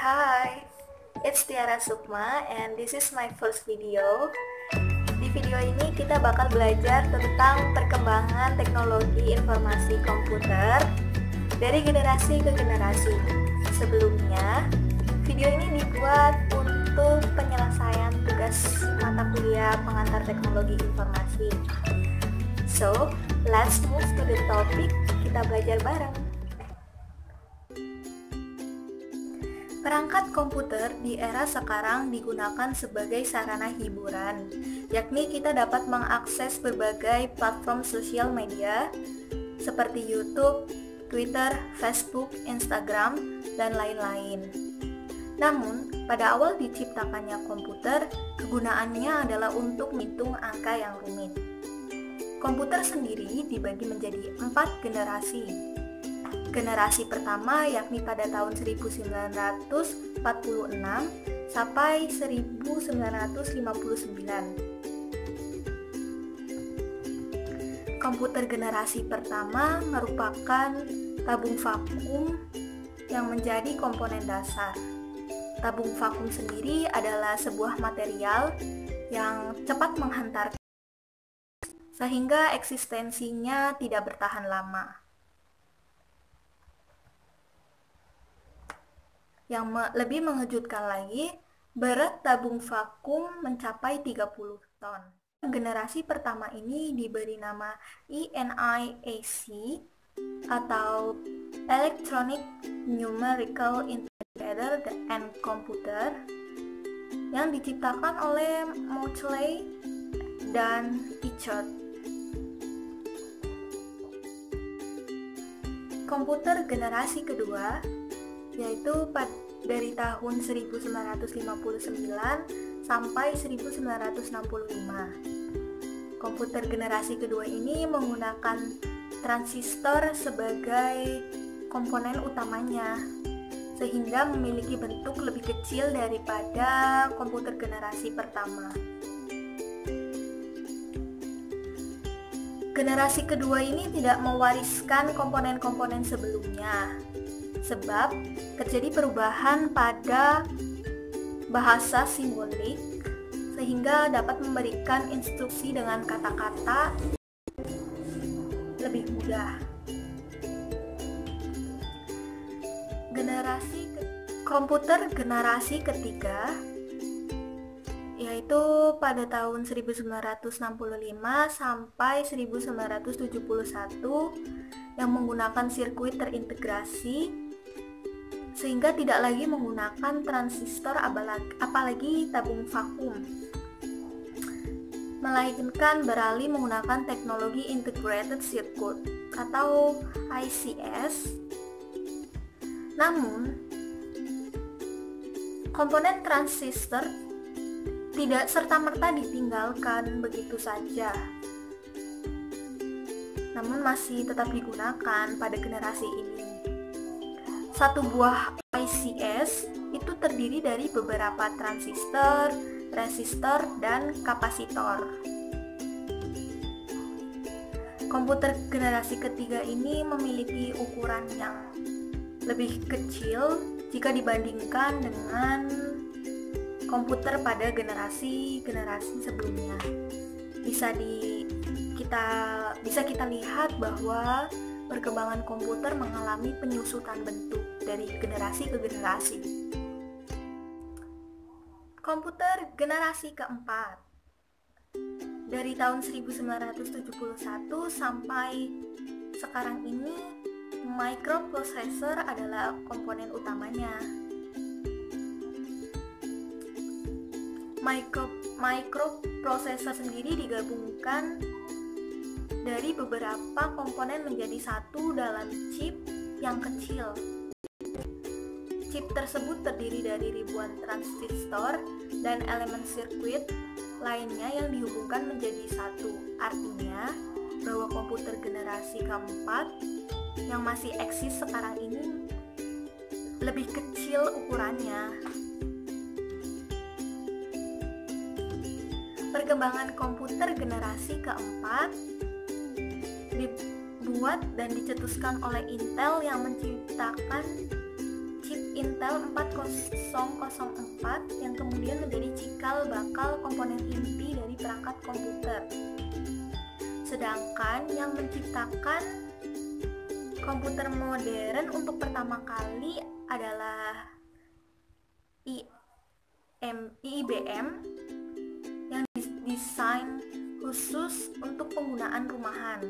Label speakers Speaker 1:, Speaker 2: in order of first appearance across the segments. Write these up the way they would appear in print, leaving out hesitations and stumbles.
Speaker 1: Hi, it's Tiara Sukma and this is my first video. Di video ini kita bakal belajar tentang perkembangan teknologi informasi komputer dari generasi ke generasi. Sebelumnya, video ini dibuat untuk penyelesaian tugas mata kuliah pengantar teknologi informasi. So, let's move to the topic, kita belajar bareng. Perangkat komputer di era sekarang digunakan sebagai sarana hiburan, yakni kita dapat mengakses berbagai platform sosial media seperti YouTube, Twitter, Facebook, Instagram, dan lain-lain. Namun, pada awal diciptakannya komputer, kegunaannya adalah untuk menghitung angka yang rumit. Komputer sendiri dibagi menjadi 4 generasi. Generasi pertama yakni pada tahun 1946 sampai 1959. Komputer generasi pertama merupakan tabung vakum yang menjadi komponen dasar. Tabung vakum sendiri adalah sebuah material yang cepat menghantar sehingga eksistensinya tidak bertahan lama. Yang lebih mengejutkan lagi, berat tabung vakum mencapai 30 ton. Generasi pertama ini diberi nama ENIAC atau Electronic Numerical Integrator and Computer yang diciptakan oleh Mauchly dan Pichot. Komputer generasi kedua yaitu dari tahun 1959 sampai 1965. Komputer generasi kedua ini menggunakan transistor sebagai komponen utamanya, sehingga memiliki bentuk lebih kecil daripada komputer generasi pertama. Generasi kedua ini tidak mewariskan komponen-komponen sebelumnya, sebab terjadi perubahan pada bahasa simbolik sehingga dapat memberikan instruksi dengan kata-kata lebih mudah. Komputer generasi ketiga yaitu pada tahun 1965 sampai 1971 yang menggunakan sirkuit terintegrasi sehingga tidak lagi menggunakan transistor apalagi tabung vakum, melainkan beralih menggunakan teknologi integrated circuit atau ICS. Namun, komponen transistor tidak serta-merta ditinggalkan begitu saja, namun masih tetap digunakan pada generasi ini. Satu buah ICS itu terdiri dari beberapa transistor, resistor, dan kapasitor. Komputer generasi ketiga ini memiliki ukuran yang lebih kecil jika dibandingkan dengan komputer pada generasi-generasi sebelumnya. Bisa kita lihat bahwa perkembangan komputer mengalami penyusutan bentuk dari generasi ke generasi. Komputer generasi keempat dari tahun 1971 sampai sekarang ini, microprocessor adalah komponen utamanya. Microprocessor sendiri digabungkan dari beberapa komponen menjadi satu dalam chip yang kecil. Chip tersebut terdiri dari ribuan transistor dan elemen sirkuit lainnya yang dihubungkan menjadi satu. Artinya bahwa komputer generasi keempat yang masih eksis sekarang ini lebih kecil ukurannya. Perkembangan komputer generasi keempat dibuat dan dicetuskan oleh Intel yang menciptakan chip Intel 4004 yang kemudian menjadi cikal bakal komponen inti dari perangkat komputer. Sedangkan yang menciptakan komputer modern untuk pertama kali adalah IBM yang didesain khusus untuk penggunaan rumahan.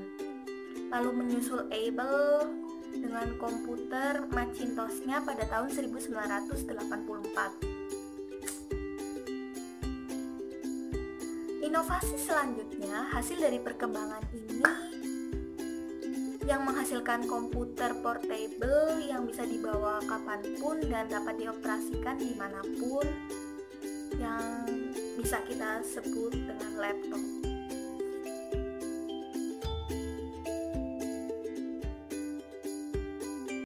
Speaker 1: Lalu menyusul Apple dengan komputer Macintosh-nya pada tahun 1984. Inovasi selanjutnya hasil dari perkembangan ini yang menghasilkan komputer portable yang bisa dibawa kapanpun dan dapat dioperasikan dimanapun, yang bisa kita sebut dengan laptop.